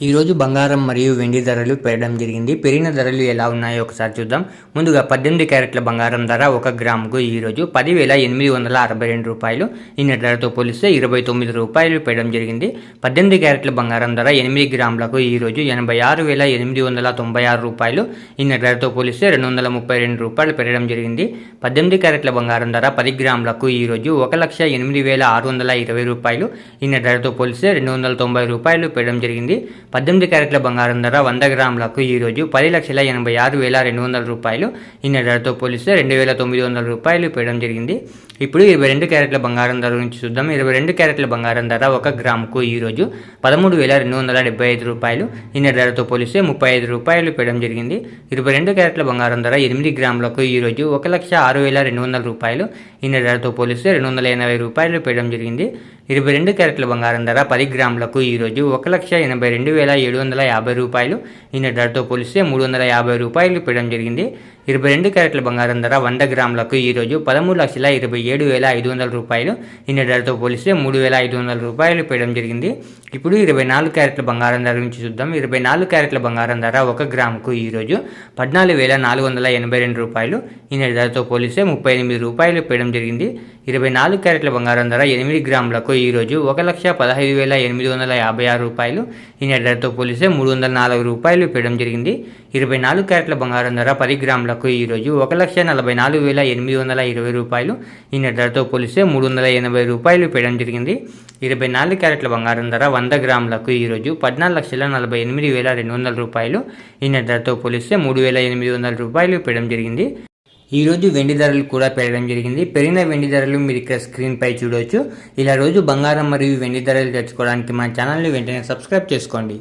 ఈ రోజు బంగారం మరియు వెండి ధరలు పెరగడం జరిగింది. పెరిగిన ధరలు ఎలా ఉన్నాయో ఒకసారి చూద్దాం. ముందుగా 18 క్యారెట్ల బంగారం ధర 1 గ్రాముకు ఈరోజు 10,862 రూపాయలు. నిన్న ధరతో పోలిస్తే 29 రూపాయలు పెరగడం జరిగింది. 18 క్యారెట్ల బంగారం ధర 8 గ్రాములకు ఈరోజు 86,896 రూపాయలు. నిన్న ధరతో పోలిస్తే 232 రూపాయలు పెరగడం జరిగింది. 18 క్యారెట్ల బంగారం ధర 10 గ్రాములకు ఈరోజు 1,08,620 రూపాయలు. నిన్న ధరతో పోలిస్తే 290 రూపాయలు పెరగడం జరిగింది. 18 క్యారెట్ల బంగారం ధర 100 గ్రాములకు ఈరోజు 10,86,200 రూపాయలు. నిన్న ధరతో పోలిస్తే 2,900 రూపాయలు పెరగడం జరిగింది. ఇప్పుడు 22 క్యారెట్ల బంగారం ధర నుంచి చూద్దాం. 22 క్యారెట్ల బంగారం ధర 1 గ్రాముకు ఈరోజు 13,275 రూపాయలు. నిన్న ధరతో పోలిస్తే 35 రూపాయలు పెరగడం జరిగింది. 22 క్యారెట్ల బంగారం ధర 8 గ్రాములకు ఈరోజు 1,06,200 రూపాయలు. నిన్న ధరతో పోలిస్తే 280 రూపాయలు పెరగడం జరిగింది. 22 క్యారెట్ల బంగారం ధర 10 గ్రాములకు ఈరోజు 1,82,750 రూపాయలు. నిన్న ధరతో పోలిస్తే 350 రూపాయలు పెరగడం జరిగింది. 22 క్యారెట్ల బంగారం ధర 100 గ్రాములకు ఈరోజు 13,27,500 రూపాయలు. నిన్న ధరతో పోలిస్తే 3,500 రూపాయలు పెరగడం జరిగింది. ఇప్పుడు 24 క్యారెట్ల బంగారం ధర నుంచి చూద్దాం. 24 క్యారెట్ల బంగారం ధర 1 గ్రాముకు ఈరోజు 14,482 రూపాయలు. నిన్న ధరతో పోలిస్తే 38 రూపాయలు పెరగడం జరిగింది. 24 క్యారెట్ల బంగారం ధర 8 గ్రాములకు ఈరోజు 1,15,856 రూపాయలు. నిన్న ధరతో పోలిస్తే 304 రూపాయలు పెరగడం జరిగింది. 24 క్యారెట్ల బంగారం ధర 10 గ్రాములకు ఈరోజు 1,44,820 రూపాయలు. నిన్న ధరతో పోలిస్తే 380 రూపాయలు పెరగడం జరిగింది. 24 క్యారెట్ల బంగారం ధర 100 గ్రాములకు ఈరోజు 14,48,200 రూపాయలు. నిన్న ధరతో పోలిస్తే 3,800 రూపాయలు పెరగడం జరిగింది. ఈరోజు వెండి ధరలు కూడా పెరగడం జరిగింది. పెరిగిన వెండి ధరలు మీరు ఇక్కడ స్క్రీన్పై చూడవచ్చు. ఇలా రోజు బంగారం మరియు వెండి ధరలు తెచ్చుకోవడానికి మన ఛానల్ని వెంటనే సబ్స్క్రైబ్ చేసుకోండి.